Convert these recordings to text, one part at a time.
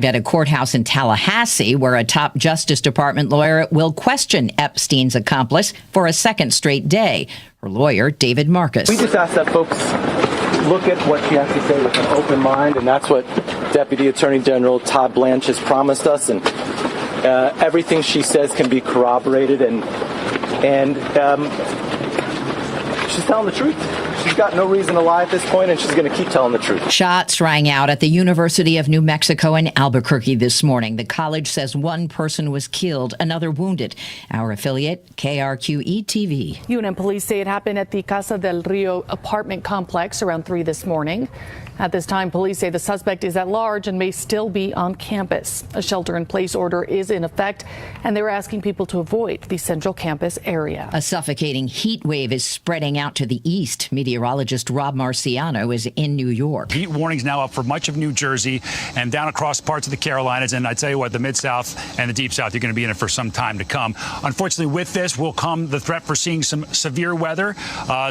arrived at a courthouse in Tallahassee where a top Justice Department lawyer will question Epstein's accomplice for a second straight day. Her lawyer, David Marcus. We just ask that folks look at what she has to say with an open mind, and that's what Deputy Attorney General Todd Blanche has promised us, and everything she says can be corroborated, and she's telling the truth. She's got no reason to lie at this point, and she's going to keep telling the truth. Shots rang out at the University of New Mexico in Albuquerque this morning. The college says one person was killed, another wounded. Our affiliate, KRQE-TV. UNM police say it happened at the Casa del Rio apartment complex around 3 this morning. At this time, police say the suspect is at large and may still be on campus. A shelter-in-place order is in effect, and they're asking people to avoid the central campus area. A suffocating heat wave is spreading out to the east. Meteorologist Rob Marciano is in New York. Heat warnings now up for much of New Jersey and down across parts of the Carolinas. And I tell you what, the Mid-South and the Deep South, you're going to be in it for some time to come. Unfortunately, with this will come the threat for seeing some severe weather.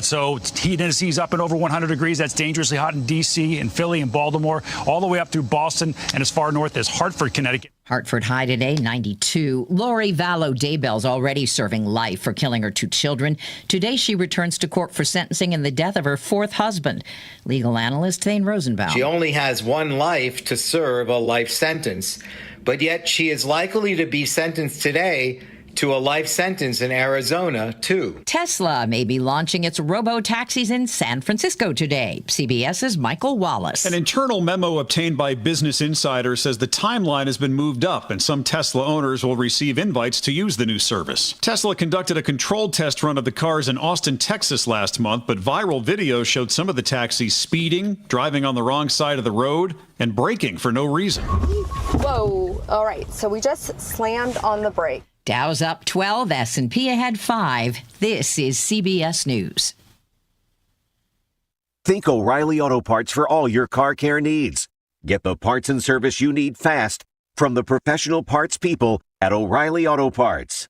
So heat indices up and over 100 degrees. That's dangerously hot in D.C., in Philly, and Baltimore, all the way up through Boston and as far north as Hartford, Connecticut. Hartford high today, 92. Lori Vallow Daybell's already serving life for killing her 2 children. Today, she returns to court for sentencing in the death of her 4th husband. Legal analyst Thane Rosenbaum. She only has 1 life to serve a life sentence, but yet she is likely to be sentenced today to a life sentence in Arizona, too. Tesla may be launching its robo-taxis in San Francisco today. CBS's Michael Wallace. An internal memo obtained by Business Insider says the timeline has been moved up and some Tesla owners will receive invites to use the new service. Tesla conducted a controlled test run of the cars in Austin, Texas last month, but viral video showed some of the taxis speeding, driving on the wrong side of the road, and braking for no reason. Whoa. All right. So we just slammed on the brake. Dow's up 12, S&P ahead 5. This is CBS News. Think O'Reilly Auto Parts for all your car care needs. Get the parts and service you need fast from the professional parts people at O'Reilly Auto Parts.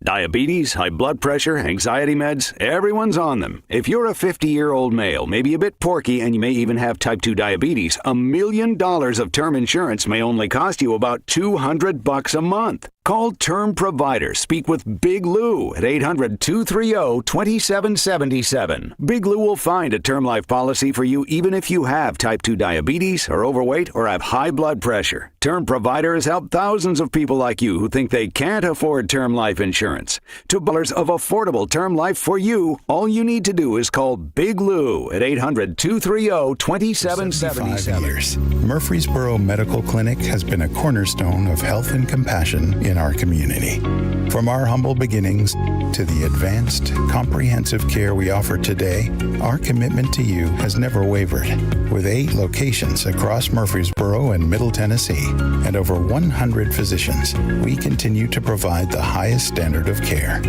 Diabetes, high blood pressure, anxiety meds, everyone's on them. If you're a 50-year-old male, maybe a bit porky, and you may even have type 2 diabetes, $1 million of term insurance may only cost you about $200 a month. Call Term Provider. Speak with Big Lou at 800-230-2777. Big Lou will find a term life policy for you even if you have type 2 diabetes, are overweight, or have high blood pressure. Term Provider has helped thousands of people like you who think they can't afford term life insurance. $2 of affordable term life for you. All you need to do is call Big Lou at 800-230-2777. 75 years, Murfreesboro Medical Clinic has been a cornerstone of health and compassion in our community. From our humble beginnings to the advanced, comprehensive care we offer today, our commitment to you has never wavered. With 8 locations across Murfreesboro and Middle Tennessee and over 100 physicians, we continue to provide the highest standard of care.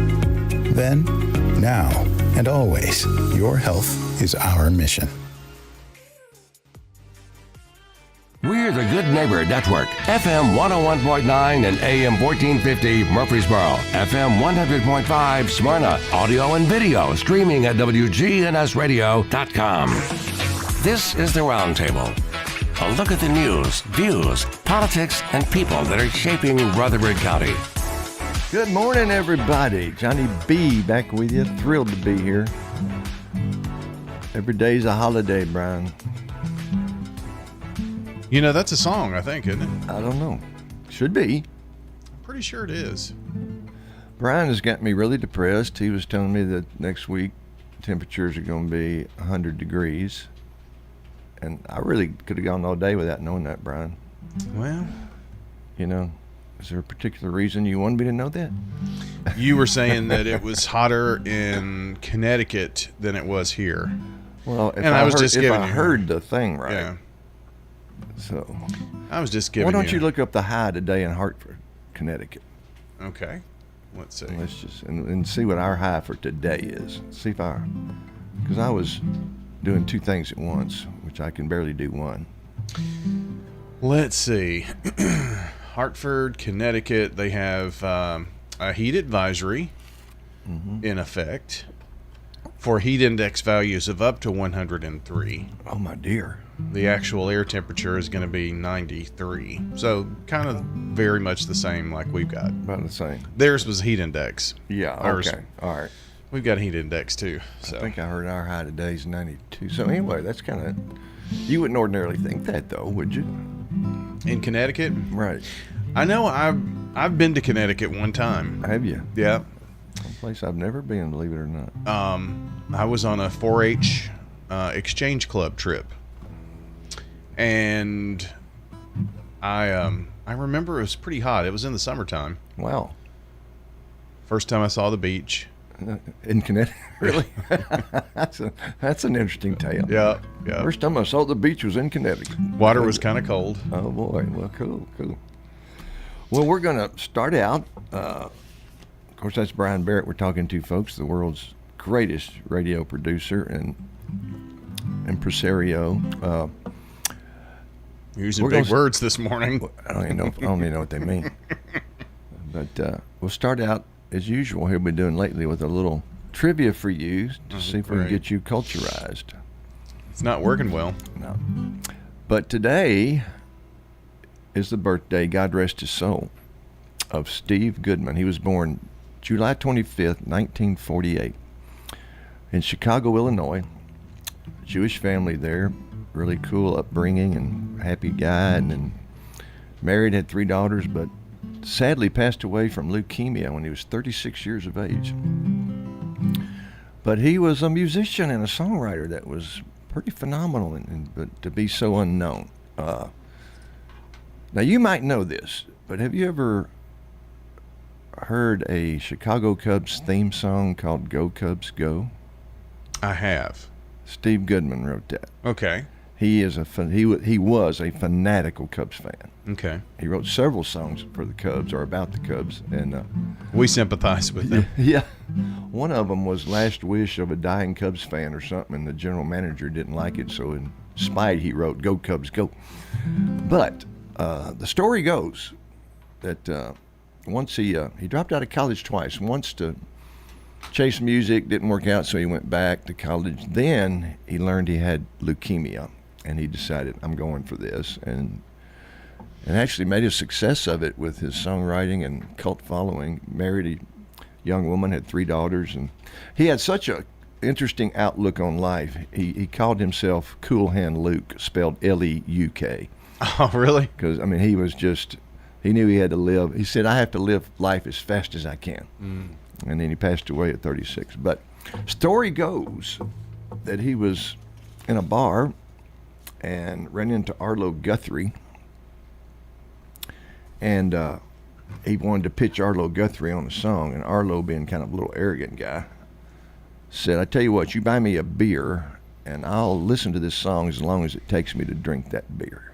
Then, now, and always, your health is our mission. We're the Good Neighbor Network, FM 101.9 and AM 1450 Murfreesboro, FM 100.5 Smyrna, audio and video streaming at wgnsradio.com. This is the Roundtable. A look at the news, views, politics, and people that are shaping Rutherford County. Good morning, everybody. Johnny B. back with you. Thrilled to be here. Every day's a holiday, Brian. You know, that's a song, I think, isn't it? I don't know. Should be. I'm pretty sure it is. Brian has got me really depressed. He was telling me that next week temperatures are going to be 100 degrees. And I really could have gone all day without knowing that, Brian. Well, you know, is there a particular reason you wanted me to know that? You were saying that it was hotter in Connecticut than it was here. Well, if and I was just giving I heard the thing right. Yeah. So I was just giving. Why don't you look up the high today in Hartford, Connecticut? Okay. Let's see. Let's just and see what our high for today is. See if because I was doing 2 things at once, which I can barely do one. Let's see. Hartford, Connecticut, they have a heat advisory in effect for heat index values of up to 103. Oh, my dear. The actual air temperature is going to be 93. So kind of very much the same like we've got. About the same. Theirs was heat index. Yeah, Ours, okay. All right. We've got heat index too. So. I think I heard our high today is 92. So anyway, that's kind of, you wouldn't ordinarily think that though, would you? In Connecticut? Right. I know I've been to Connecticut one time. Have you? Yeah. A place I've never been, believe it or not. I was on a 4-H exchange club trip. And I remember it was pretty hot. It was in the summertime. Wow. First time I saw the beach. In Connecticut, really? That's an interesting tale. Yeah. First time I saw the beach was in Connecticut. Water was kind of cold. Oh boy, well, cool. Well, we're going to start out. Of course, that's Brian Barrett we're talking to, folks, the world's greatest radio producer and impresario. Using big words this morning. I don't even know what they mean. But we'll start out as usual. He'll be doing lately with a little trivia for you to see if we can get you culturized. It's not working well. No. But today is the birthday, God rest his soul, of Steve Goodman. He was born July 25th, 1948 in Chicago, Illinois. Jewish family there. Really cool upbringing and happy guy, and married, had 3 daughters, but sadly passed away from leukemia when he was 36 years of age. But he was a musician and a songwriter that was pretty phenomenal, but to be so unknown. Now you might know this, but have you ever heard a Chicago Cubs theme song called Go Cubs Go? I have. Steve Goodman wrote that. Okay. He was a fanatical Cubs fan. Okay. He wrote several songs for the Cubs or about the Cubs, and we sympathize with them. Yeah, one of them was "Last Wish of a Dying Cubs Fan" or something, and the general manager didn't like it, so in spite he wrote "Go Cubs Go." But the story goes that once he dropped out of college twice. Once to chase music, didn't work out, so he went back to college. Then he learned he had leukemia, and he decided, I'm going for this, and actually made a success of it with his songwriting and cult following. Married a young woman, had 3 daughters, and he had such a interesting outlook on life. He called himself Cool Hand Luke, spelled L-E-U-K. Oh, really? Because, I mean, he knew he had to live. He said, I have to live life as fast as I can. And then he passed away at 36. But story goes that he was in a bar and ran into Arlo Guthrie, and he wanted to pitch Arlo Guthrie on a song, and Arlo, being kind of a little arrogant guy, said, I tell you what, you buy me a beer and I'll listen to this song as long as it takes me to drink that beer.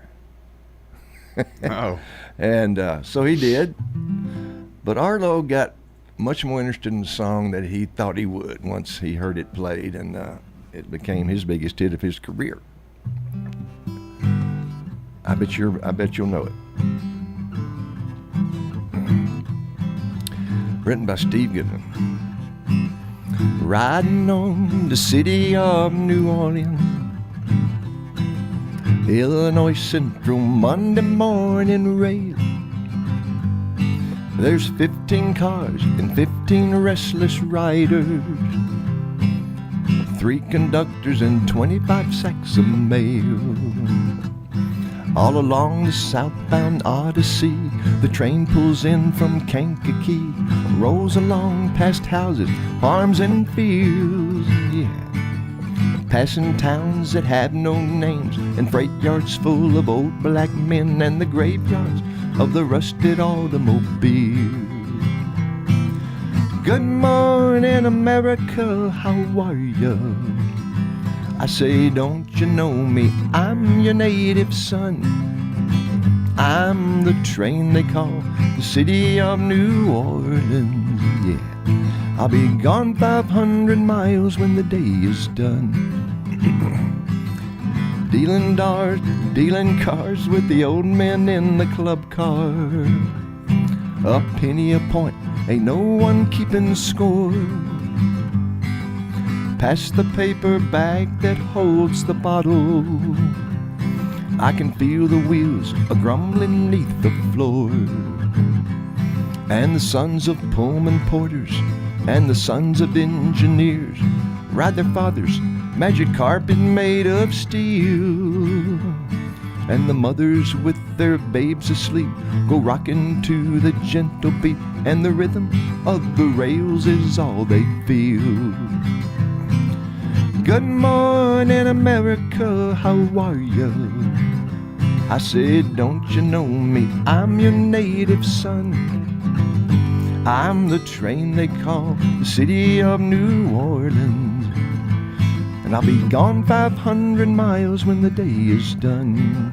Oh. And so he did, but Arlo got much more interested in the song than he thought he would once he heard it played, and it became his biggest hit of his career. I bet you'll know it. Written by Steve Goodman. Riding on the city of New Orleans, Illinois Central Monday morning rail. There's 15 cars and 15 restless riders, 3 conductors and 25 sacks of mail. All along the southbound Odyssey, the train pulls in from Kankakee, rolls along past houses, farms and fields, yeah. Passing towns that have no names, and freight yards full of old black men, and the graveyards of the rusted automobile. Good morning, America, how are you? I say, don't you know me? I'm your native son. I'm the train they call the city of New Orleans, yeah. I'll be gone 500 miles when the day is done. Dealing cars with the old men in the club car. A penny a point, ain't no one keeping score. Past the paper bag that holds the bottle, I can feel the wheels a-grumbling neath the floor. And the sons of Pullman porters and the sons of engineers ride their father's magic carpet made of steel. And the mothers with their babes asleep go rocking to the gentle beat, and the rhythm of the rails is all they feel. Good morning, America, how are you? I said, don't you know me? I'm your native son. I'm the train they call the city of New Orleans, and I'll be gone 500 miles when the day is done.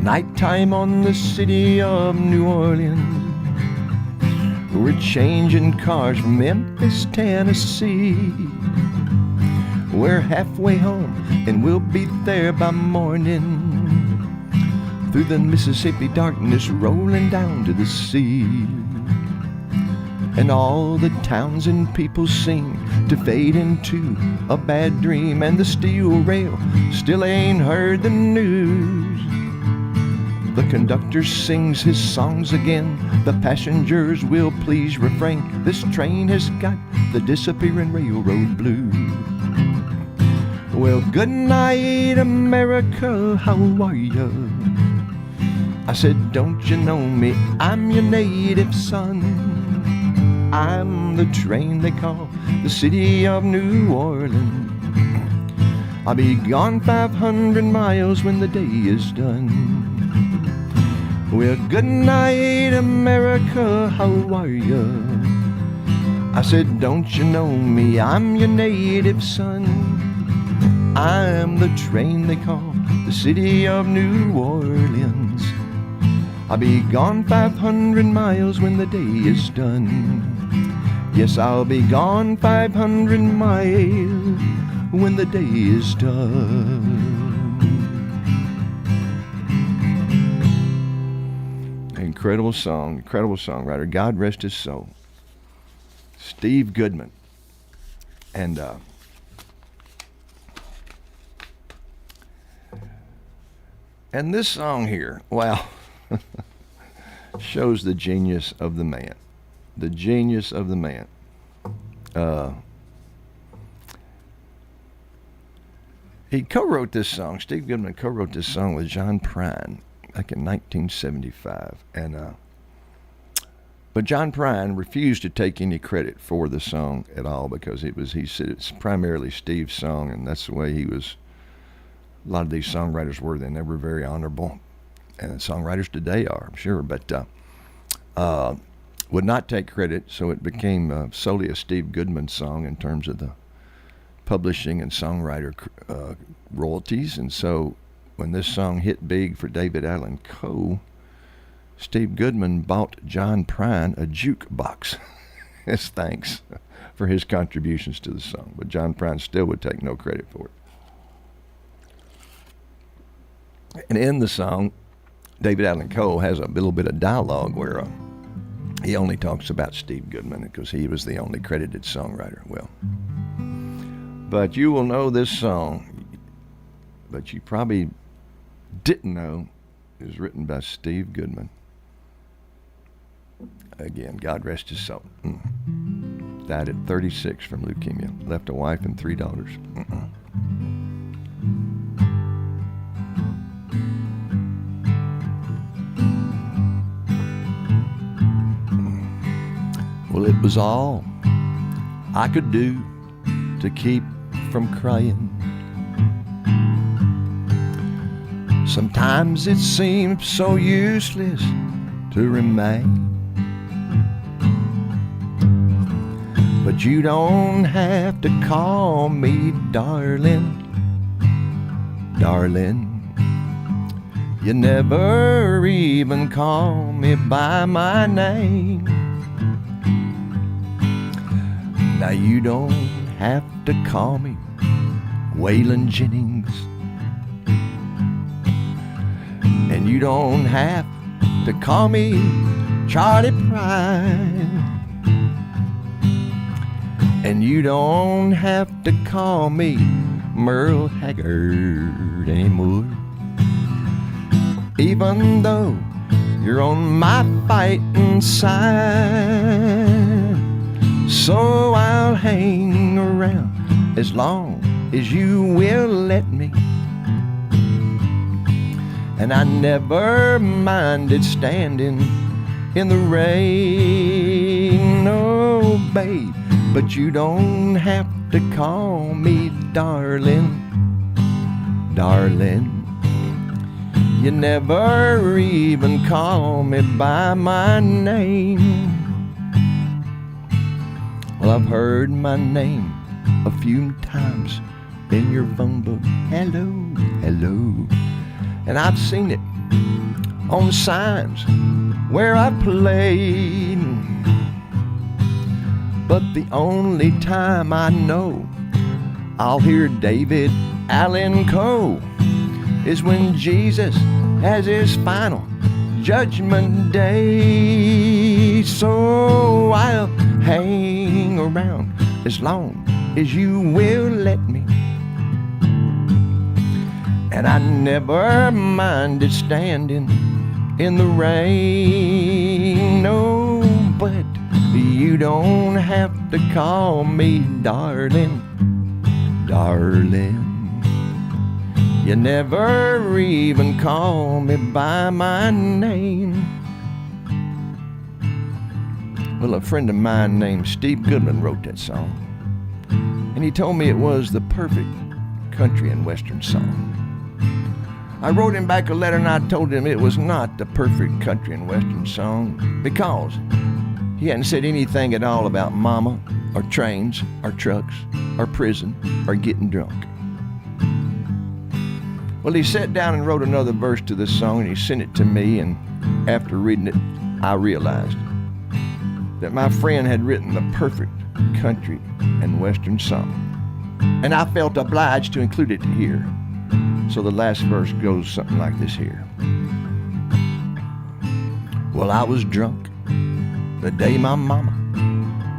Nighttime on the city of New Orleans, we're changing cars from Memphis, Tennessee. We're halfway home and we'll be there by morning, through the Mississippi darkness rolling down to the sea. And all the towns and people seem to fade into a bad dream, and the steel rail still ain't heard the news. The conductor sings his songs again, the passengers will please refrain. This train has got the disappearing railroad blues. Well, good night, America, how are you? I said, don't you know me? I'm your native son. I'm the train they call the city of New Orleans. I'll be gone 500 miles when the day is done. Well, good night, America, how are you? I said, don't you know me? I'm your native son. I'm the train they call the city of New Orleans. I'll be gone 500 miles when the day is done. Yes, I'll be gone 500 miles when the day is done. Incredible song, incredible songwriter. God rest his soul. Steve Goodman. And this song here, wow, shows the genius of the man. The genius of the man. He co-wrote this song. Steve Goodman co-wrote this song with John Prine back in 1975. But John Prine refused to take any credit for the song at all, because he said it's primarily Steve's song, and that's the way he was. A lot of these songwriters were then. They were very honorable, and songwriters today are, I'm sure, but would not take credit, so it became solely a Steve Goodman song in terms of the publishing and songwriter royalties. And so when this song hit big for David Allan Coe, Steve Goodman bought John Prine a jukebox as thanks for his contributions to the song. But John Prine still would take no credit for it. And in the song, David Allan Coe has a little bit of dialogue where he only talks about Steve Goodman because he was the only credited songwriter. Well, but you will know this song, but you probably didn't know it was written by Steve Goodman. Again, God rest his soul. Died at 36 from leukemia. Left a wife and 3 daughters. Well, it was all I could do to keep from crying. Sometimes it seems so useless to remain, but you don't have to call me darling, darling. You never even call me by my name. Now you don't have to call me Waylon Jennings, and you don't have to call me Charlie Pride, And you don't have to call me Merle Haggard anymore. Even though you're on my fighting side, so I'll hang around as long as you will let me. And I never minded standing in the rain, oh babe, but you don't have to call me darling, darling. You never even call me by my name. Well, I've heard my name a few times in your phone book. Hello, hello. And I've seen it on signs where I played. But the only time I know I'll hear David Allen Coe is when Jesus has his final judgment day. So I'll hang around as long as you will let me. And I never minded standing in the rain, no, but you don't have to call me darling, darling. You never even call me by my name. Well, a friend of mine named Steve Goodman wrote that song, and he told me it was the perfect country and western song. I wrote him back a letter and I told him it was not the perfect country and western song because he hadn't said anything at all about mama or trains or trucks or prison or getting drunk. Well, he sat down and wrote another verse to this song and he sent it to me, and after reading it, I realized that my friend had written the perfect country and western song, and I felt obliged to include it here. So the last verse goes something like this here. Well, I was drunk the day my mama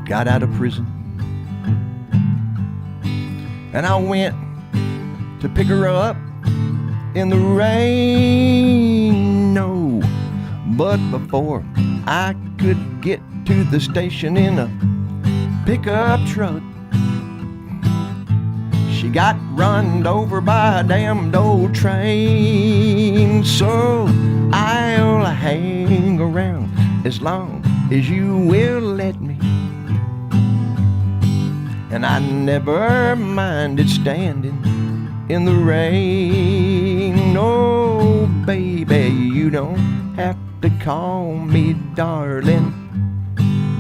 got out of prison, and I went to pick her up in the rain, no, but before I could get to the station in a pickup truck, she got run over by a damned old train. So I'll hang around as long as you will let me. And I never minded standing in the rain. No, baby, you don't have to call me darling,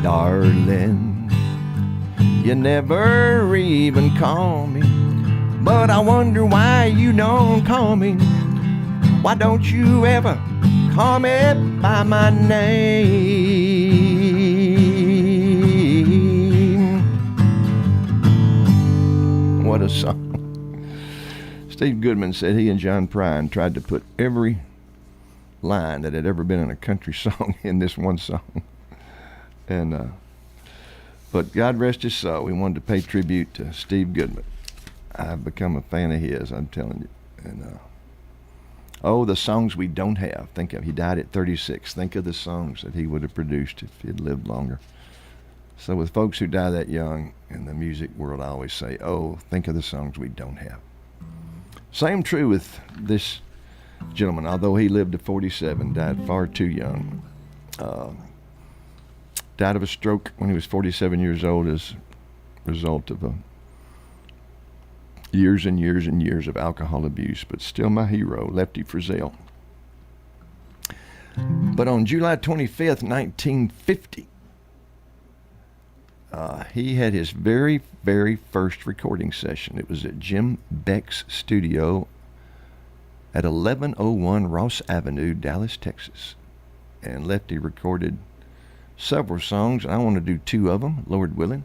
darling. You never even call me. But I wonder why you don't call me. Why don't you ever call me by my name? What a song. Steve Goodman said he and John Prine tried to put every line that had ever been in a country song in this one song. And but God rest his soul, we wanted to pay tribute to Steve Goodman. I've become a fan of his, I'm telling you. And oh, the songs we don't have. Think of, he died at 36. Think of the songs that he would have produced if he had lived longer. So with folks who die that young in the music world, I always say, oh, think of the songs we don't have. Same true with this gentleman. Although he lived to 47, died far too young. Died of a stroke when he was 47 years old as a result of years and years and years of alcohol abuse, but still my hero, Lefty Frizzell. But on July 25th, 1950, he had his very, very first recording session. It was at Jim Beck's studio at 1101 Ross Avenue, Dallas, Texas. And Lefty recorded several songs, and I want to do two of them, Lord willing.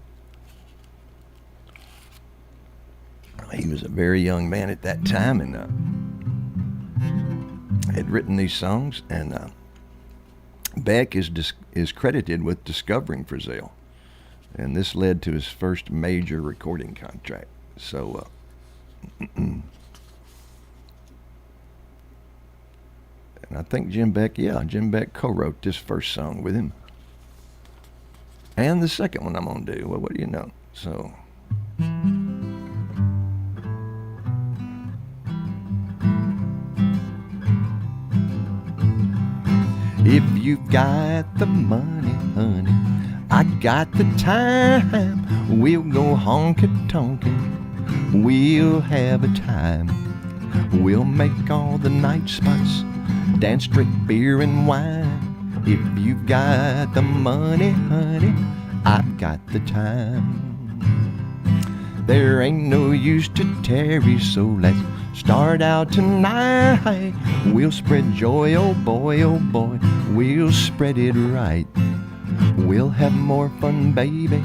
He was a very young man at that time and had written these songs, and Beck is credited with discovering Frizzell. And this led to his first major recording contract. So, and I think Jim Beck co-wrote this first song with him. And the second one I'm going to do, well, what do you know? So... If you've got the money, honey, I got the time. We'll go honky-tonkin', we'll have a time. We'll make all the night spots, dance, drink beer and wine. If you've got the money, honey, I've got the time. There ain't no use to tarry, so let's start out tonight. We'll spread joy, oh boy, we'll spread it right. We'll have more fun, baby,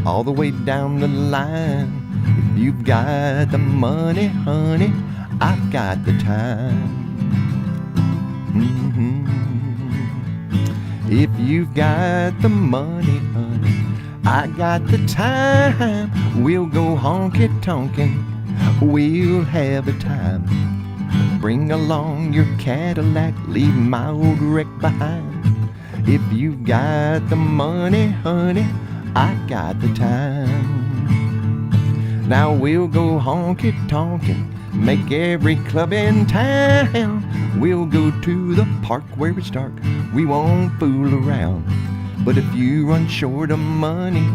all the way down the line. If you've got the money, honey, I've got the time. If you've got the money, honey, I got the time. We'll go honky-tonkin', we'll have a time. Bring along your Cadillac, leave my old wreck behind. If you've got the money, honey, I got the time. Now we'll go honky-tonkin', make every club in town. We'll go to the park where it's dark, we won't fool around. But if you run short of money,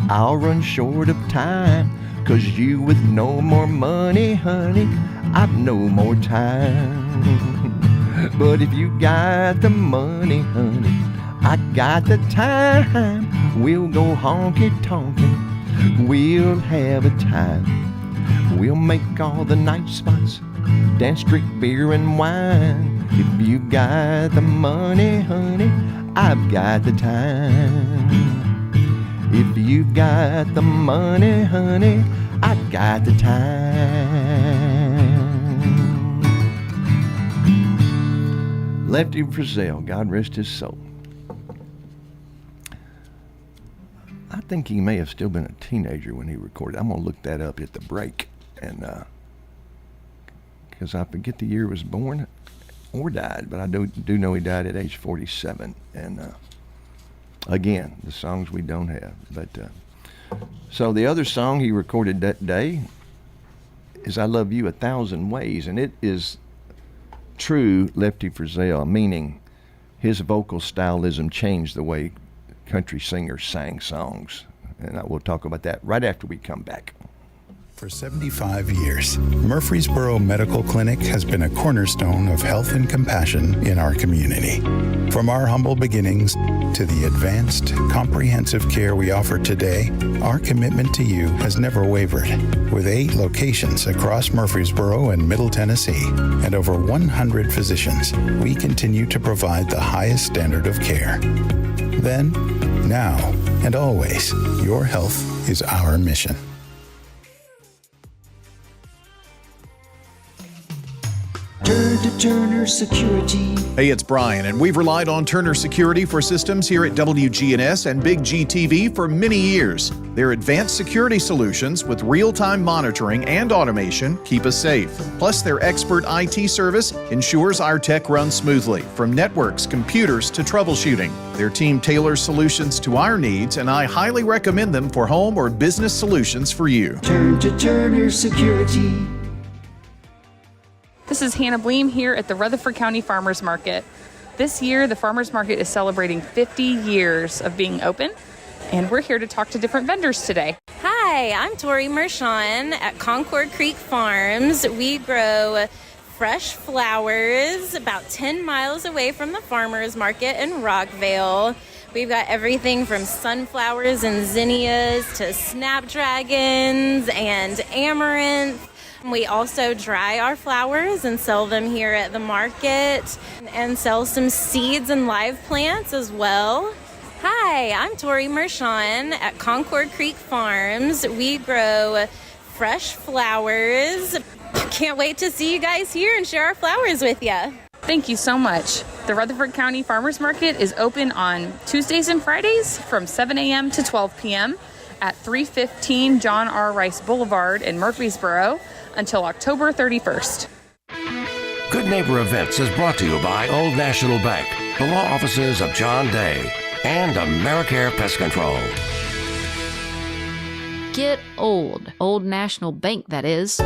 I'll run short of time. 'Cause you with no more money, honey, I've no more time. But if you got the money, honey, I got the time. We'll go honky-tonkin', we'll have a time. We'll make all the night spots, dance, drink beer and wine. If you got the money, honey, I've got the time. If you've got the money, honey, I got the time. Lefty Frizzell, God rest his soul. I think he may have still been a teenager when he recorded. I'm going to look that up at the break. And because I forget the year he was born or died, but I do know he died at age 47. And again, the songs we don't have. But so the other song he recorded that day is I Love You 1,000 Ways. And it is true Lefty Frizzell, meaning his vocal stylism changed the way country singers sang songs. And we'll talk about that right after we come back. For 75 years, Murfreesboro Medical Clinic has been a cornerstone of health and compassion in our community. From our humble beginnings to the advanced, comprehensive care we offer today, our commitment to you has never wavered. With 8 locations across Murfreesboro and Middle Tennessee and over 100 physicians, we continue to provide the highest standard of care. Then, now, and always, your health is our mission. Turn to Turner Security. Hey, it's Brian, and we've relied on Turner Security for systems here at WGNS and Big G TV for many years. Their advanced security solutions with real-time monitoring and automation keep us safe. Plus, their expert IT service ensures our tech runs smoothly, from networks, computers to troubleshooting. Their team tailors solutions to our needs, and I highly recommend them for home or business solutions for you. Turn to Turner Security. This is Hannah Bleem here at the Rutherford County Farmers Market. This year, the Farmers Market is celebrating 50 years of being open, and we're here to talk to different vendors today. Hi, I'm Tori Mershon at Concord Creek Farms. We grow fresh flowers about 10 miles away from the Farmers Market in Rockvale. We've got everything from sunflowers and zinnias to snapdragons and amaranth. We also dry our flowers and sell them here at the market and sell some seeds and live plants as well. Hi, I'm Tori Mershon at Concord Creek Farms. We grow fresh flowers. Can't wait to see you guys here and share our flowers with you. Thank you so much. The Rutherford County Farmers Market is open on Tuesdays and Fridays from 7 a.m. to 12 p.m. at 315 John R. Rice Boulevard in Murfreesboro until October 31st. Good Neighbor Events is brought to you by Old National Bank, the law offices of John Day, and AmeriCare Pest Control. Get old. Old National Bank, that is.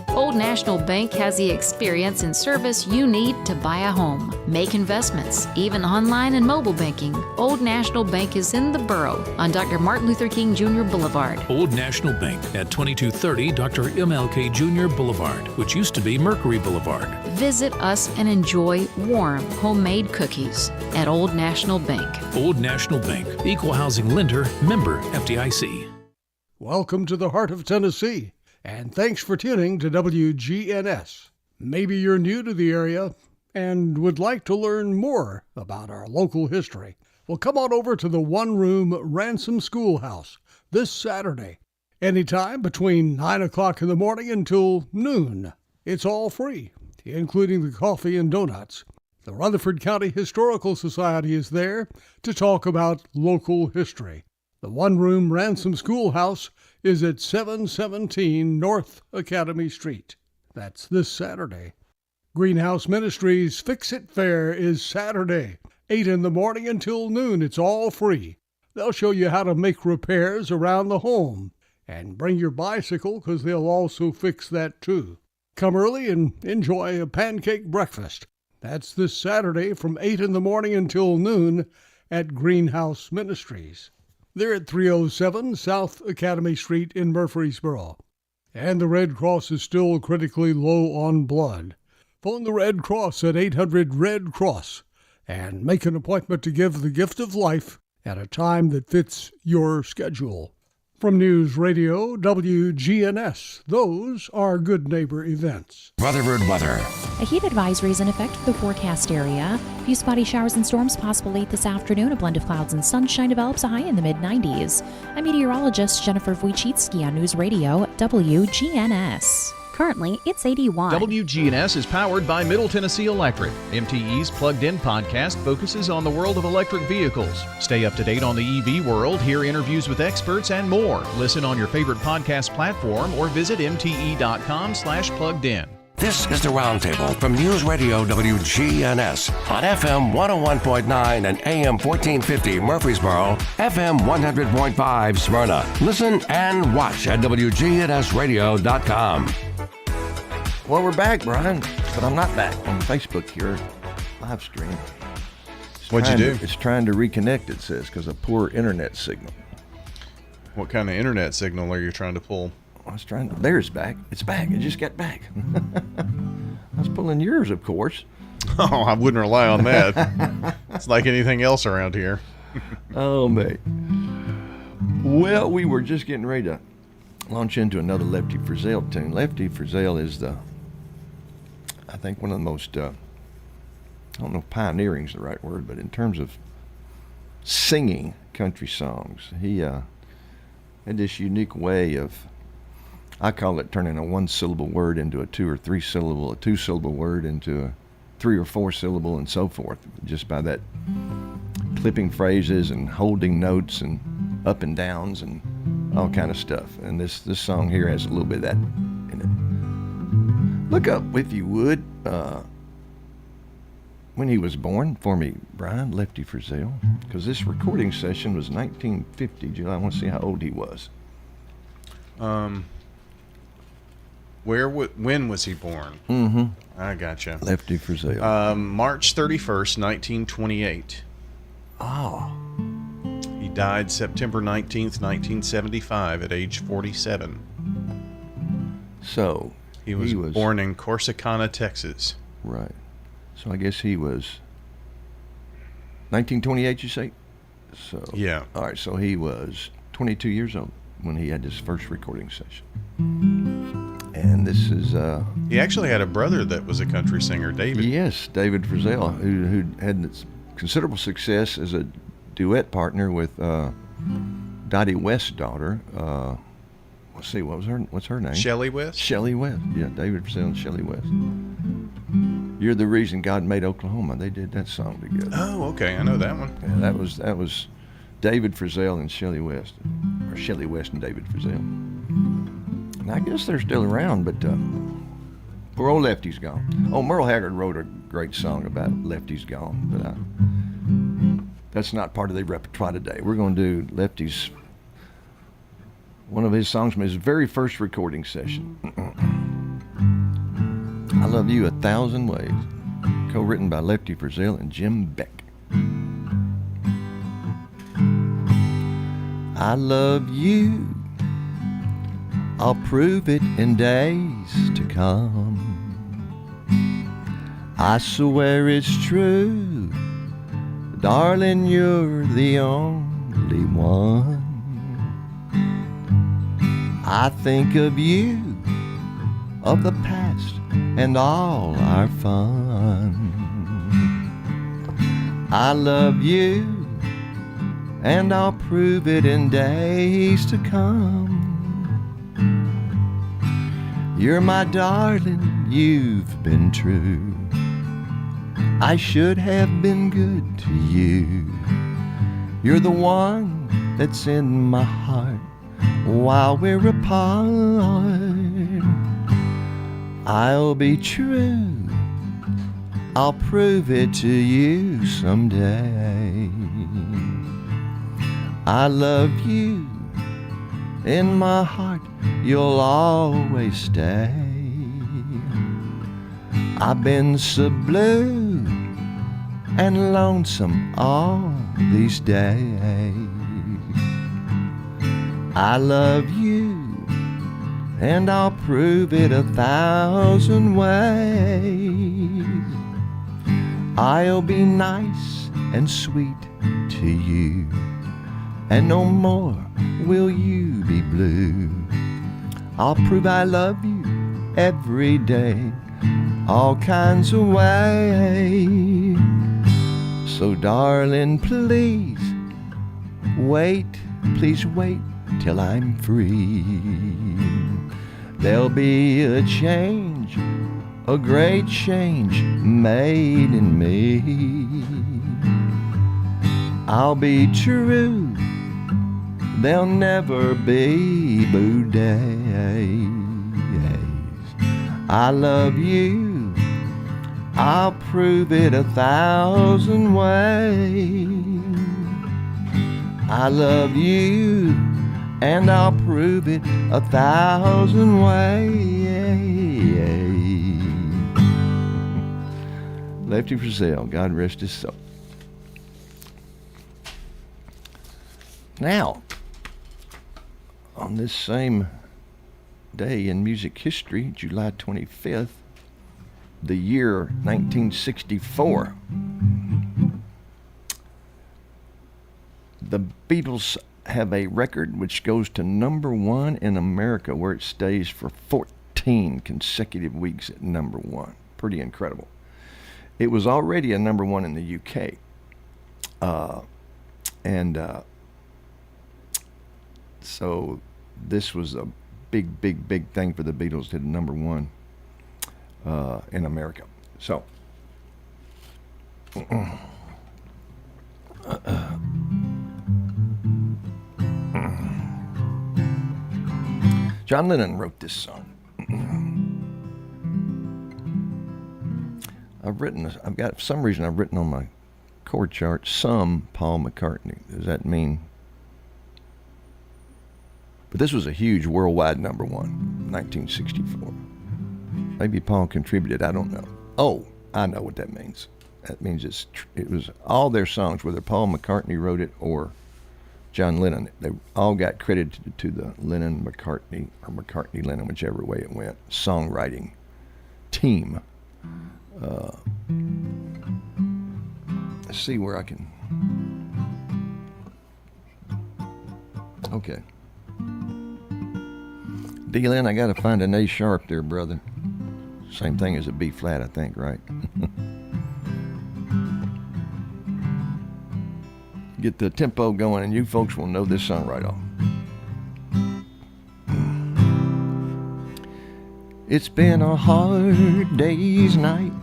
Old National Bank has the experience and service you need to buy a home, make investments, even online and mobile banking. Old National Bank is in the borough on Dr. Martin Luther King Jr. Boulevard. Old National Bank at 2230 Dr. MLK Jr. Boulevard, which used to be Mercury Boulevard. Visit us and enjoy warm, homemade cookies at Old National Bank. Old National Bank, equal housing lender, member FDIC. Welcome to the heart of Tennessee. And thanks for tuning to WGNS. Maybe you're new to the area and would like to learn more about our local history. Well, come on over to the one-room Ransom Schoolhouse this Saturday, anytime between 9 o'clock in the morning until noon. It's all free, including the coffee and donuts. The Rutherford County Historical Society is there to talk about local history. The one-room Ransom Schoolhouse is at 717 North Academy Street. That's this Saturday. Greenhouse Ministries Fix-It Fair is Saturday, 8 in the morning until noon. It's all free. They'll show you how to make repairs around the home. And bring your bicycle, because they'll also fix that too. Come early and enjoy a pancake breakfast. That's this Saturday from 8 in the morning until noon at Greenhouse Ministries. They're at 307 South Academy Street in Murfreesboro. And the Red Cross is still critically low on blood. Phone the Red Cross at 800-RED-CROSS and make an appointment to give the gift of life at a time that fits your schedule. From News Radio WGNS, those are Good Neighbor events. Rutherford weather. A heat advisory is in effect for the forecast area. A few spotty showers and storms possible late this afternoon. A blend of clouds and sunshine develops, a high in the mid-90s. I'm meteorologist Jennifer Wojcicki on News Radio WGNS. Currently, it's 81. WGNS is powered by Middle Tennessee Electric. MTE's Plugged In podcast focuses on the world of electric vehicles. Stay up to date on the EV world, hear interviews with experts, and more. Listen on your favorite podcast platform or visit mte.com/pluggedin. This is the Roundtable from News Radio WGNS on FM 101.9 and AM 1450 Murfreesboro, FM 100.5 Smyrna. Listen and watch at wgnsradio.com. Well, we're back, Brian, but I'm not back on Facebook here, live stream. What'd you do? It's trying to reconnect, it says, because of poor internet signal. What kind of internet signal are you trying to pull? I was trying to. There's back. It's back. It just got back. I was pulling yours, of course. Oh, I wouldn't rely on that. It's like anything else around here. Oh, mate. Well, we were just getting ready to launch into another Lefty Frizzell tune. Lefty Frizzell is I think one of the most, I don't know if pioneering is the right word, but in terms of singing country songs, he had this unique way of, I call it turning a one-syllable word into a two or three-syllable, a two-syllable word into a three or four-syllable, and so forth, just by that clipping phrases and holding notes and up and downs and all kind of stuff. And this song here has a little bit of that in it. Look up, if you would, when he was born for me, Brian, Lefty Frizzell, because this recording session was 1950. July, I want to see how old he was. When was he born? Mm-hmm. I gotcha. Lefty Frizzell. March 31st, 1928. Oh. He died September 19th, 1975 at age 47. So he was born in Corsicana, Texas. Right. So I guess he was 1928, you say? So yeah. All right, so he was 22 years old when he had his first recording session. And this is he actually had a brother that was a country singer, David. Yes, David Frizzell, who had considerable success as a duet partner with Dottie West's daughter. Let's see, what's her name? Shelley West? Shelley West. Yeah, David Frizzell and Shelley West. You're the Reason God Made Oklahoma. They did that song together. Oh, okay. I know that one. Yeah, that was David Frizzell and Shelley West, or Shelley West and David Frizzell. And I guess they're still around, but poor old Lefty's gone. Oh, Merle Haggard wrote a great song about Lefty's gone, but that's not part of the repertoire today. We're going to do Lefty's, one of his songs from his very first recording session. I Love You 1,000 Ways, co-written by Lefty Frizzell and Jim Beck. I love you, I'll prove it in days to come. I swear it's true, darling, you're the only one. I think of you, of the past and all our fun. I love you, and I'll prove it in days to come. You're my darling, you've been true. I should have been good to you. You're the one that's in my heart while we're apart. I'll be true, I'll prove it to you someday. I love you, in my heart you'll always stay. I've been so blue and lonesome all these days. I love you, and I'll prove it 1,000 ways. I'll be nice and sweet to you, and no more will you be blue. I'll prove I love you every day, all kinds of ways. So darling, please wait till I'm free. There'll be a change, a great change made in me. I'll be true, there'll never be blue days. I love you, I'll prove it 1,000 ways. I love you, and I'll prove it 1,000 ways. Lefty Frizzell, God rest his soul. Now, on this same day in music history, July 25th, the year 1964, the Beatles have a record which goes to #1 in America, where it stays for 14 consecutive weeks at #1. Pretty incredible. It was already a #1 in the UK. So this was a big thing for the Beatles to #1 in America. So John Lennon wrote this song. I've got, for some reason, I've written on my chord chart, some Paul McCartney. Does that mean? But this was a huge worldwide #1, 1964. Maybe Paul contributed, I don't know. Oh, I know what that means. That means it was all their songs, whether Paul McCartney wrote it or John Lennon, they all got credited to the Lennon-McCartney, or McCartney-Lennon, whichever way it went, songwriting team. Let's see where I can... Okay. D-Len, I got to find an A sharp there, brother. Same thing as a B flat, I think, right? Get the tempo going, and you folks will know this song right off. It's been a hard day's night.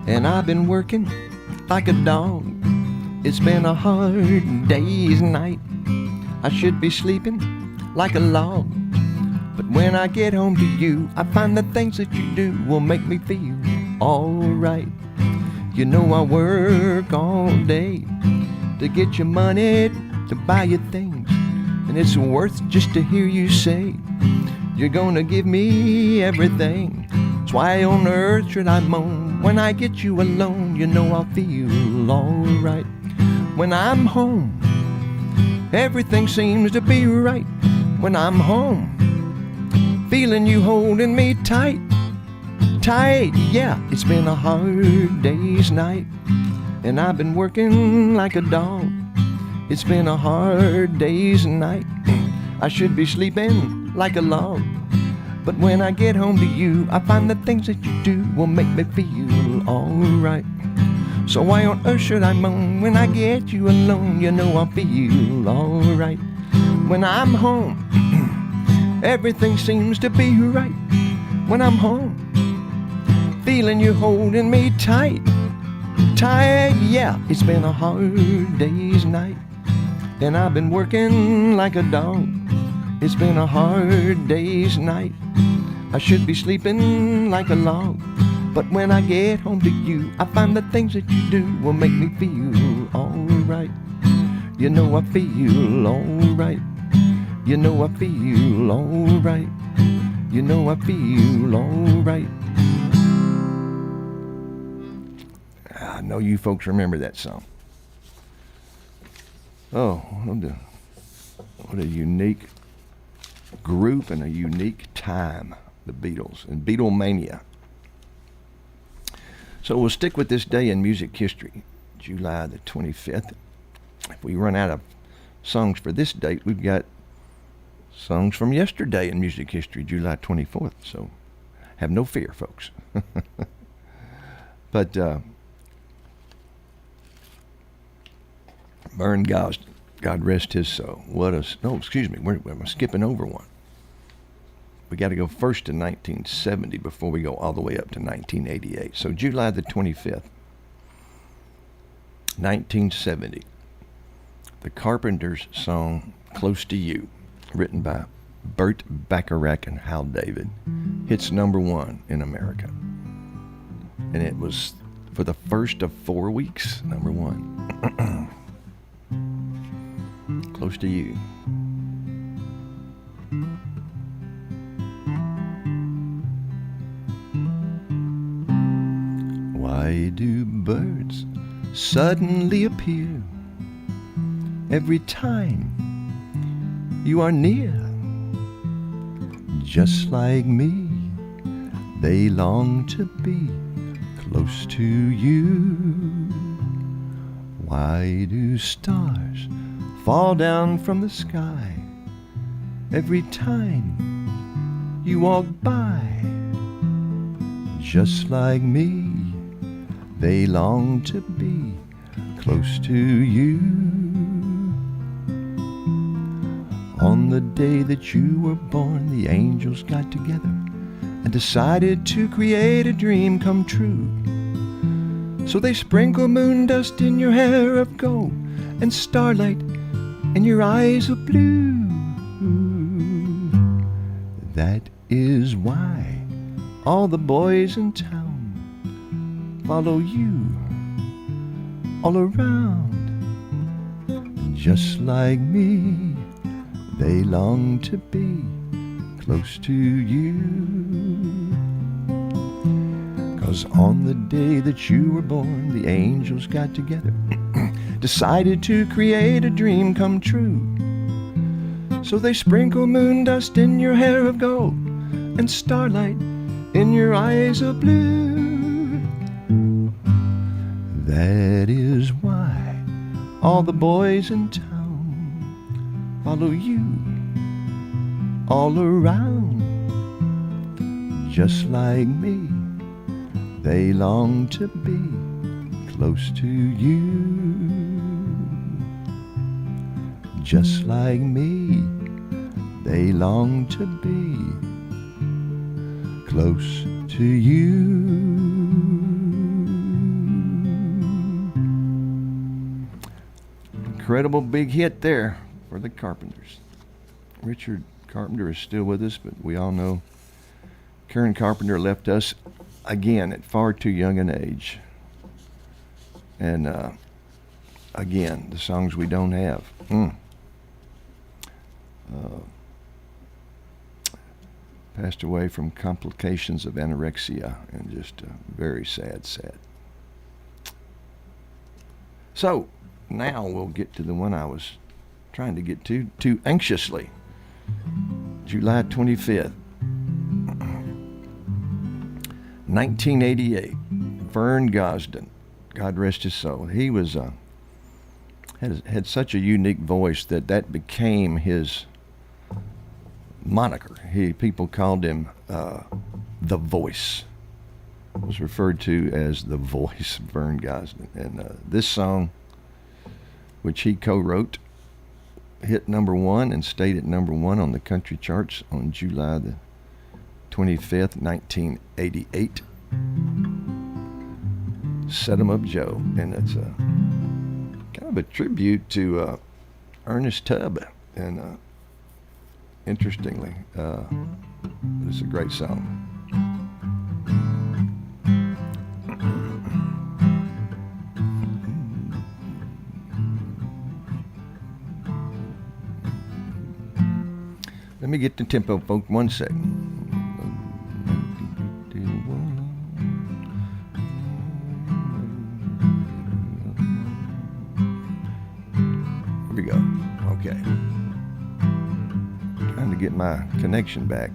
and I've been working like a dog. It's been a hard day's night. I should be sleeping like a log. But when I get home to you, I find the things that you do will make me feel alright. You know I work all day to get you money to buy you things, and it's worth just to hear you say you're gonna give me everything. That's why on earth should I moan when I get you alone? You know I'll feel alright. When I'm home, everything seems to be right. When I'm home, feeling you holding me tight, tight, yeah. It's been a hard day's night, and I've been working like a dog. It's been a hard day's night. I should be sleeping like a log. But when I get home to you, I find the things that you do will make me feel alright. So why on earth should I moan when I get you alone? You know I'll feel alright. When I'm home, everything seems to be right. When I'm home, feeling you holding me tight, tight, yeah. It's been a hard day's night, and I've been working like a dog. It's been a hard day's night. I should be sleeping like a log. But when I get home to you, I find the things that you do will make me feel alright. You know I feel alright. You know I feel alright. You know I feel alright. I know you folks remember that song. Oh, what a unique group and a unique time, the Beatles and Beatlemania. So we'll stick with this day in music history, July the 25th. If we run out of songs for this date, we've got songs from yesterday in music history, July 24th. So have no fear, folks. But Vern Gosdin, God rest his soul. We're skipping over one. We got to go first to 1970 before we go all the way up to 1988. So July the 25th, 1970, the Carpenters' song "Close to You," written by Burt Bacharach and Hal David, hits #1 in America. And it was, for the first of 4 weeks, #1. Close to You. Why do birds suddenly appear every time you are near? Just like me, they long to be close to you. Why do stars fall down from the sky every time you walk by? Just like me, they long to be close to you. On the day that you were born, the angels got together and decided to create a dream come true. So they sprinkle moon dust in your hair of gold and starlight in your eyes of blue. That is why all the boys in town follow you all around. Just like me, they long to be close to you. 'Cause on the day that you were born, the angels got together, decided to create a dream come true. So they sprinkle moon dust in your hair of gold and starlight in your eyes of blue. That is why all the boys in town follow you all around. Just like me, they long to be close to you. Just like me, they long to be close to you. incredible big hit there for the Carpenters. Richard Carpenter is still with us, but we all know Karen Carpenter left us again at far too young an age. And again, the songs we don't have. Passed away from complications of anorexia, and just very sad. So now we'll get to the one I was trying to get to too anxiously. July 25th, 1988. Vern Gosden, God rest his soul. He was had such a unique voice that became his moniker. People called him the Voice. Was referred to as the Voice, Vern Gosden. And this song, which he co-wrote, hit number one and stayed at number one on the country charts on July the 25th, 1988. Set 'em Up Joe. And it's kind of a tribute to Ernest Tubb. And interestingly, it's a great song. Let me get the tempo, folks. 1 second. Here we go. Okay. Trying to get my connection back.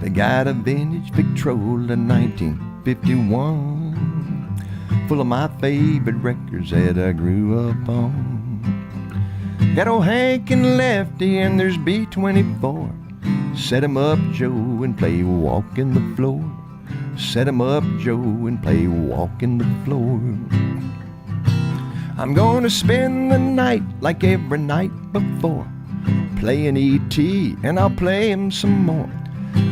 They got a vintage Victrola 1951, full of my favorite records that I grew up on. Got old Hank and Lefty and there's B-24. Set 'em up, Joe, and play Walking the Floor. Set 'em up, Joe, and play Walking the Floor. I'm gonna spend the night like every night before, playing E.T. and I'll play him some more.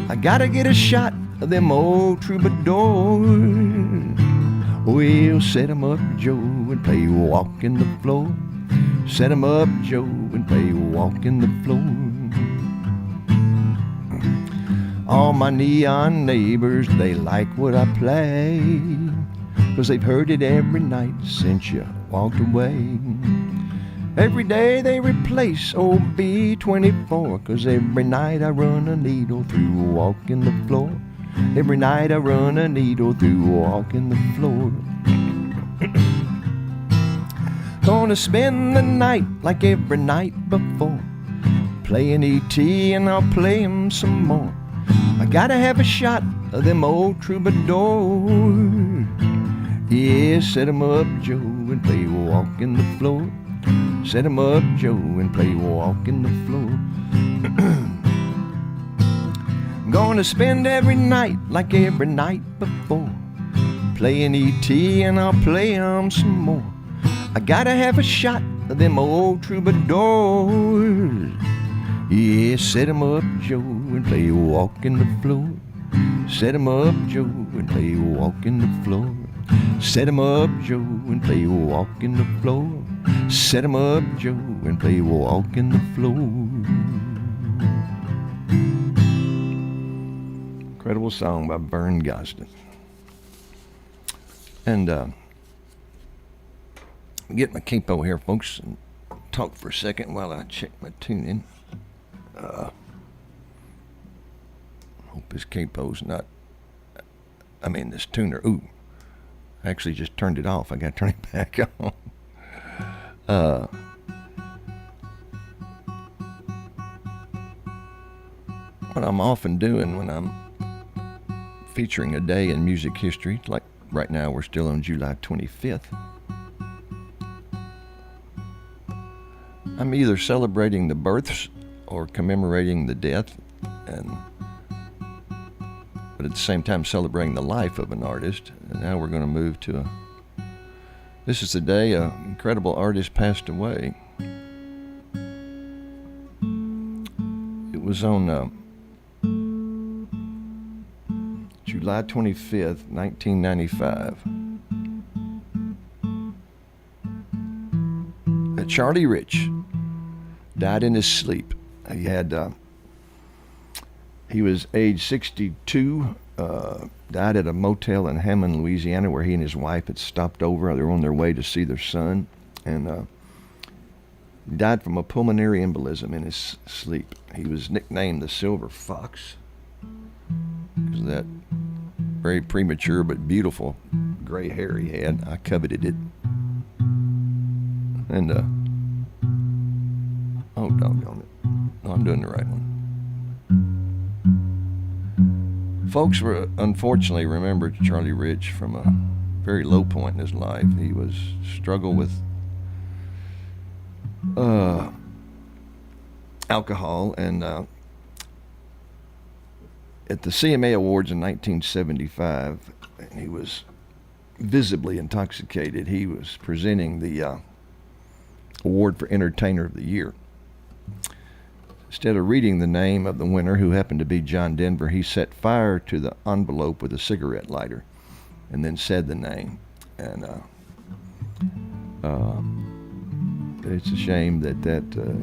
I gotta get a shot of them old troubadours. We'll set 'em up, Joe, and play Walking the Floor. Set 'em up, Joe, and play Walking the Floor. All my neon neighbors, they like what I play, 'cause they've heard it every night since you walked away. Every day they replace old B-24, 'cause every night I run a needle through Walking the Floor. Every night I run a needle through Walking the Floor. Gonna spend the night like every night before, playing E.T. and I'll play him some more. I gotta have a shot of them old troubadours. Yeah, set 'em up, Joe, and play Walking the Floor. Set 'em up, Joe, and play Walking the Floor. Gonna spend every night like every night before, playing E.T. and I'll play him some more. I gotta have a shot of them old troubadours. Yeah, set 'em up, Joe, and play Walking the Floor. Set 'em up, Joe, and play Walking the Floor. Set 'em up, Joe, and play Walking the Floor. Set 'em up, Joe, and play Walking the Floor. Incredible song by Vern Gosden. And get my capo here, folks, and talk for a second while I check my tuning. Hope this capo's not, this tuner. Ooh, I actually just turned it off. I got to turn it back on. What I'm often doing when I'm featuring a day in music history, like right now we're still on July 25th, I'm either celebrating the births or commemorating the death, but at the same time celebrating the life of an artist. And now we're going to move to this is the day an incredible artist passed away. It was on July 25th, 1995. Charlie Rich died in his sleep. He was age 62, died at a motel in Hammond, Louisiana, where he and his wife had stopped over. They were on their way to see their son, and he died from a pulmonary embolism in his sleep. He was nicknamed the Silver Fox because of that very premature but beautiful gray hair he had. I coveted it. And, oh, doggone it. No, I'm doing the right one. Folks were unfortunately remembered Charlie Rich from a very low point in his life. He was struggled with alcohol, and at the CMA Awards in 1975, and he was visibly intoxicated. He was presenting the award for Entertainer of the Year. Instead of reading the name of the winner, who happened to be John Denver, he set fire to the envelope with a cigarette lighter and then said the name. And it's a shame that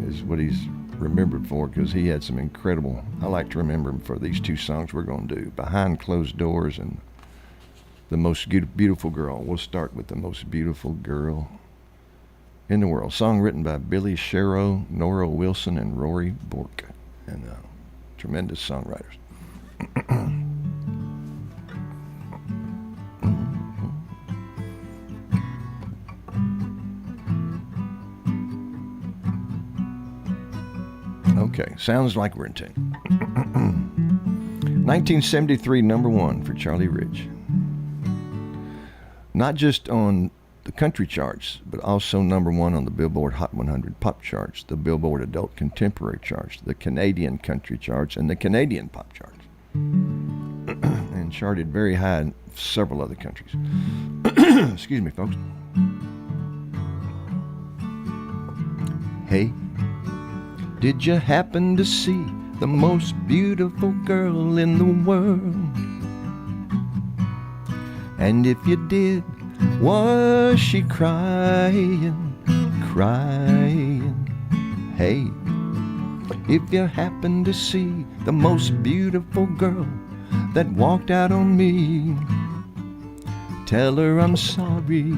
is what he's remembered for, because he had some incredible, I like to remember him for these two songs we're going to do, Behind Closed Doors and The Most Beautiful Girl. We'll start with The Most Beautiful Girl in the World, song written by Billy Sherrow, Nora Wilson, and Rory Bork, and tremendous songwriters. Okay, sounds like we're in tune. 1973, number one for Charlie Rich. Not just on the country charts, but also number one on the Billboard Hot 100 pop charts, the Billboard Adult Contemporary charts, the Canadian country charts, and the Canadian pop charts. And charted very high in several other countries. Excuse me, folks. Hey, did you happen to see the most beautiful girl in the world? And if you did, was she crying, crying? Hey, if you happen to see the most beautiful girl that walked out on me, tell her I'm sorry.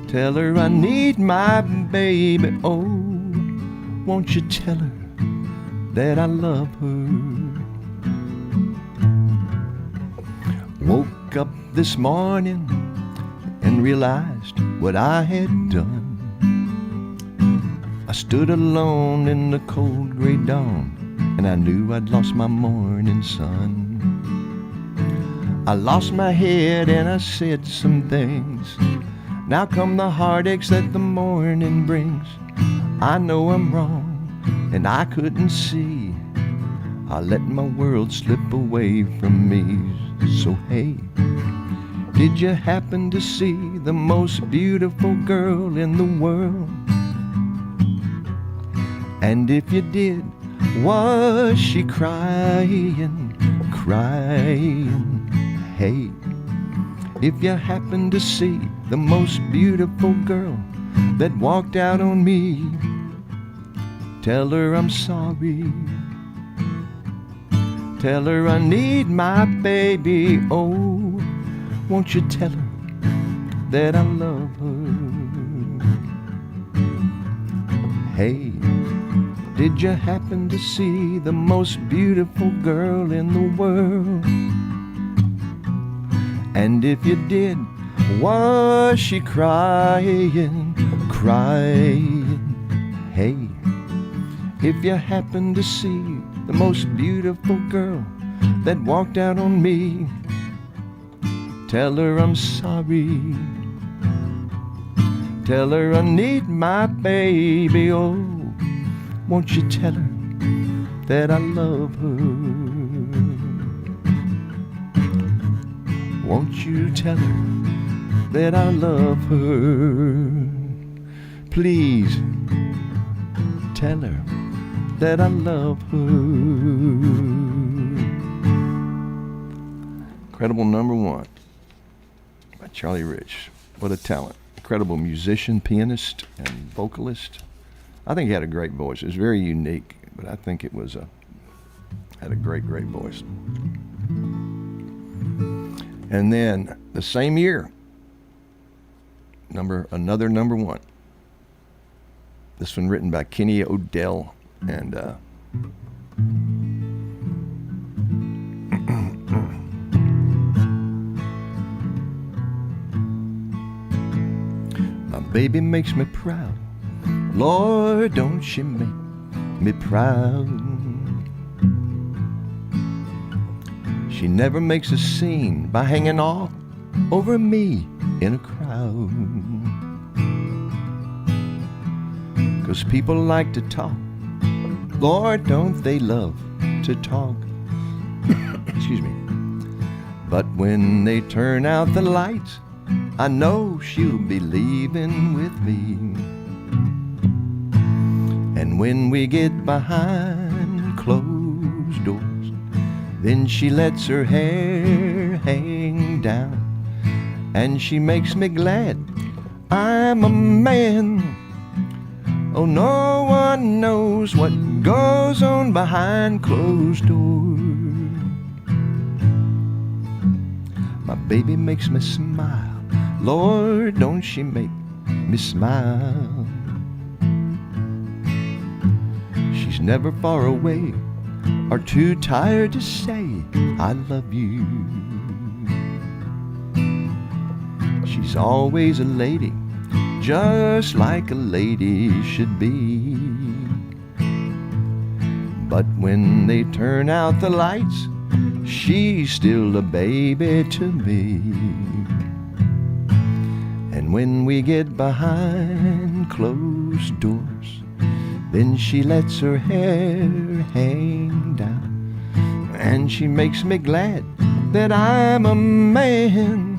Tell her I need my baby. Oh, won't you tell her that I love her? Woke up this morning and realized what I had done. I stood alone in the cold gray dawn, and I knew I'd lost my morning sun. I lost my head and I said some things. Now come the heartaches that the morning brings. I know I'm wrong and I couldn't see. I let my world slip away from me. So hey, did you happen to see the most beautiful girl in the world? And if you did, was she crying, crying? Hey, if you happen to see the most beautiful girl that walked out on me, tell her I'm sorry. Tell her I need my baby. Oh, won't you tell her that I love her? Hey, did you happen to see the most beautiful girl in the world? And if you did, was she crying, crying? Hey, if you happen to see the most beautiful girl that walked out on me, tell her I'm sorry. Tell her I need my baby. Oh, won't you tell her that I love her? Won't you tell her that I love her? Please tell her that I love her. Incredible number one by Charlie Rich. What a talent. incredible musician, pianist, and vocalist. I think he had a great voice. It was very unique, but I think it was had a great voice. And then the same year, another number one. This one written by Kenny Odell and my baby makes me proud. Lord, don't she make me proud. She never makes a scene by hanging all over me in a crowd. 'Cause people like to talk. Lord, don't they love to talk. Excuse me. But when they turn out the lights, I know she'll be leaving with me. And when we get behind closed doors, then she lets her hair hang down, and she makes me glad I'm a man. Oh, no one knows what goes on behind closed doors. My baby makes me smile. Lord, don't she make me smile. She's never far away or too tired to say I love you. She's always a lady, just like a lady should be. But when they turn out the lights, she's still a baby to me. And when we get behind closed doors, then she lets her hair hang down, and she makes me glad that I'm a man.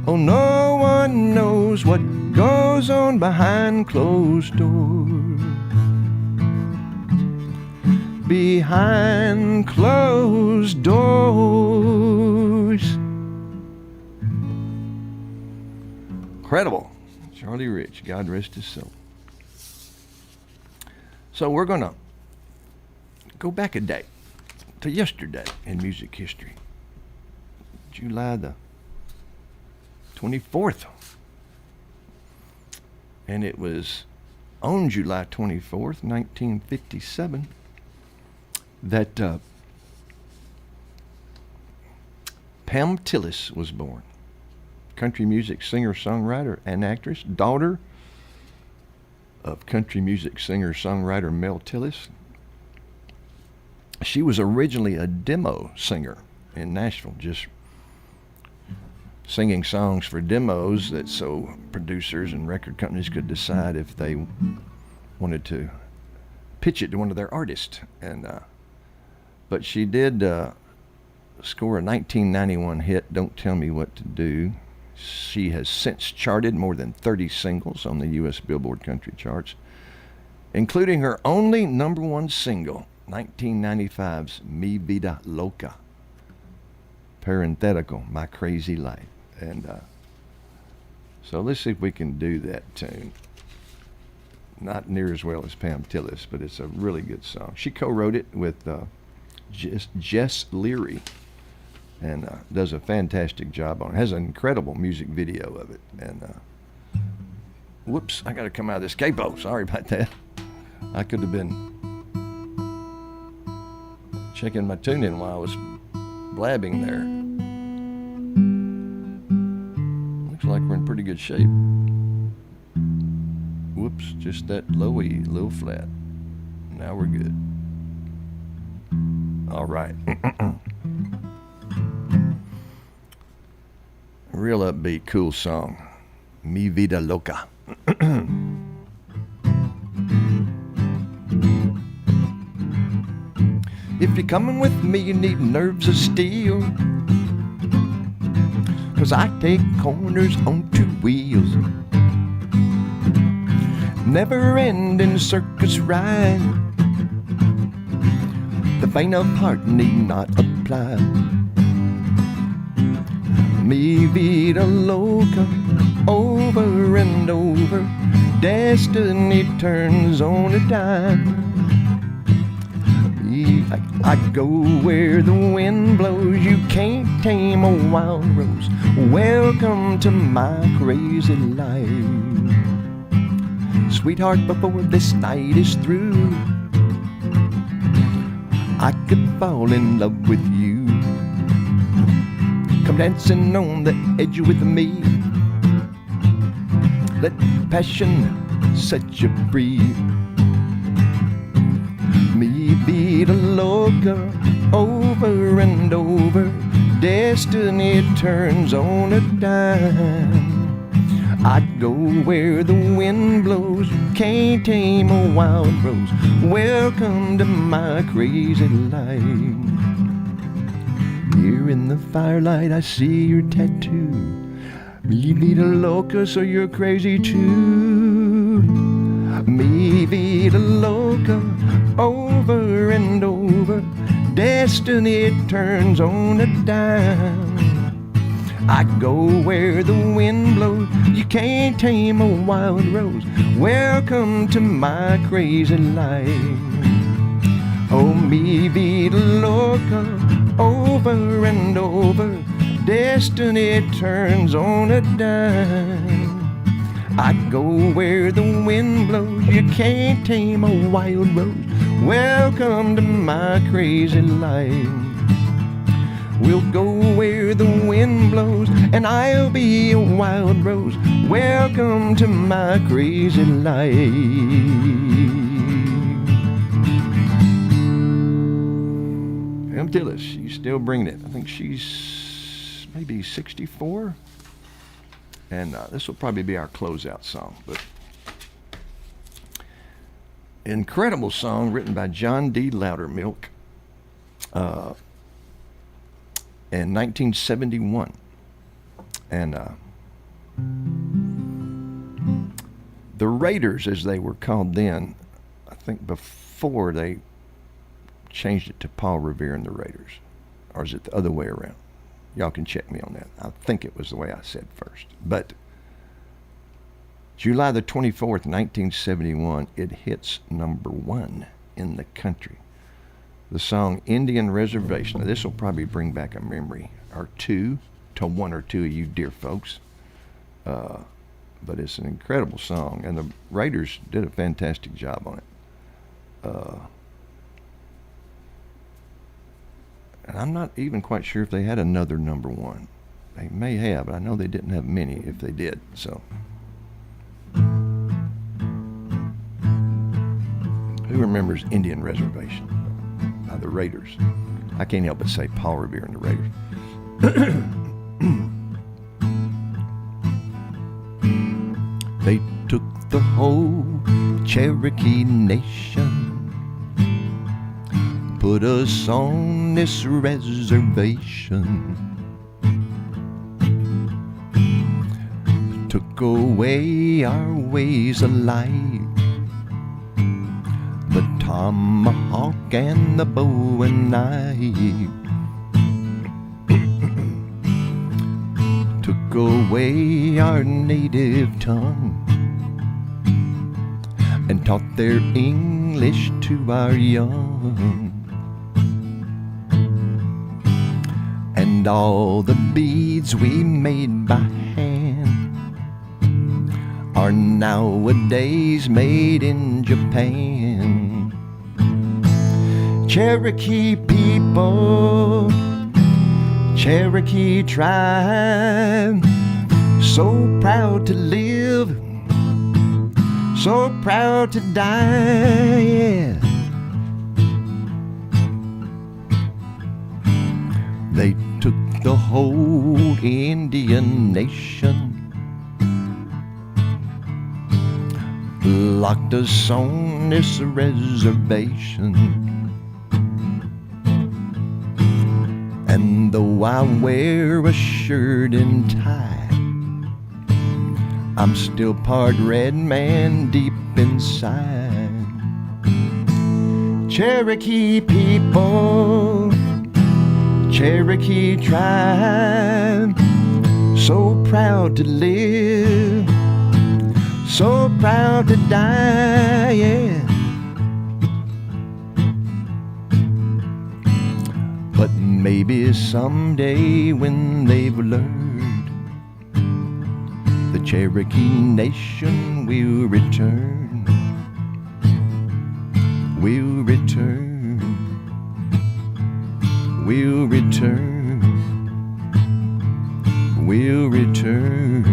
Oh, no one knows what goes on behind closed doors. Behind closed doors. Incredible. Charlie Rich, God rest his soul. So we're going to go back a day to yesterday in music history. July the 24th. And it was on July 24th, 1957, that Pam Tillis was born. Country music singer, songwriter, and actress, daughter of country music singer, songwriter Mel Tillis. She was originally a demo singer in Nashville, just singing songs for demos that so producers and record companies could decide if they wanted to pitch it to one of their artists. And but she did score a 1991 hit, Don't Tell Me What to Do. She has since charted more than 30 singles on the U.S. Billboard country charts, including her only number one single, 1995's Mi Vida Loca, parenthetical, My Crazy Life. And so let's see if we can do that tune. Not near as well as Pam Tillis, but it's a really good song. She co-wrote it with Jess Leary, and does a fantastic job on it. Has an incredible music video of it. And whoops, I got to come out of this capo. Sorry about that. I could have been checking my tune in while I was blabbing there. Looks like we're in pretty good shape. Whoops, just that lowy, low flat. Now we're good. All right. Real upbeat, cool song. Mi Vida Loca. If you're coming with me, you need nerves of steel. 'Cause I take corners on two wheels. Never-ending circus ride. The faint of heart need not apply. Mi vida loca, over and over. Destiny turns on a dime. I go where the wind blows. You can't tame a wild rose. Welcome to my crazy life. Sweetheart, before this night is through, I could fall in love with you. Come dancing on the edge with me. Let passion set you free. Mi vida loca, over and over. Destiny turns on a dime. I go where the wind blows. Can't tame a wild rose. Welcome to my crazy life. Here in the firelight I see your tattoo. Mi vida loca, so you're crazy too. Mi vida loca, over and over. Destiny turns on a dime. I go where the wind blows. You can't tame a wild rose. Welcome to my crazy life. Oh, mi vida loca, over and over. Destiny turns on a dime. I go where the wind blows. You can't tame a wild rose. Welcome to my crazy life. We'll go where the wind blows, and I'll be a wild rose. Welcome to my crazy life. Pam Tillis, she's still bringing it. I think she's maybe 64. And this will probably be our closeout song. But incredible song written by John D. Loudermilk in 1971. And the Raiders, as they were called then, I think before they changed it to Paul Revere and the Raiders. Or is it the other way around? Y'all can check me on that. I think it was the way I said first. But July the 24th, 1971, it hits #1 in the country. The song Indian Reservation. Now, this will probably bring back a memory or two to one or two of you dear folks. But it's an incredible song, and the Raiders did a fantastic job on it. And I'm not even quite sure if they had another #1. They may have, but I know they didn't have many if they did. So, who remembers Indian Reservation by the Raiders? I can't help but say Paul Revere and the Raiders. They took the whole Cherokee Nation, put us on this reservation, took away our ways of life, the tomahawk and the bow and knife, took away our native tongue, and taught their English to our young. And all the beads we made by hand are nowadays made in Japan. Cherokee people, Cherokee tribe, so proud to live, so proud to die, yeah. They took the whole Indian nation, locked us on this reservation. And though I wear a shirt and tie, I'm still part red man deep inside. Cherokee people, Cherokee tribe, so proud to live, so proud to die, yeah. But maybe someday when they've learned, the Cherokee Nation will return, will return, will return, will return,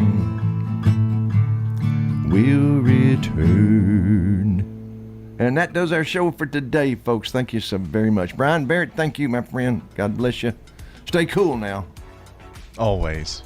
will return. And that does our show for today, folks. Thank you so very much. Brian Barrett, thank you, my friend. God bless you. Stay cool now. Always.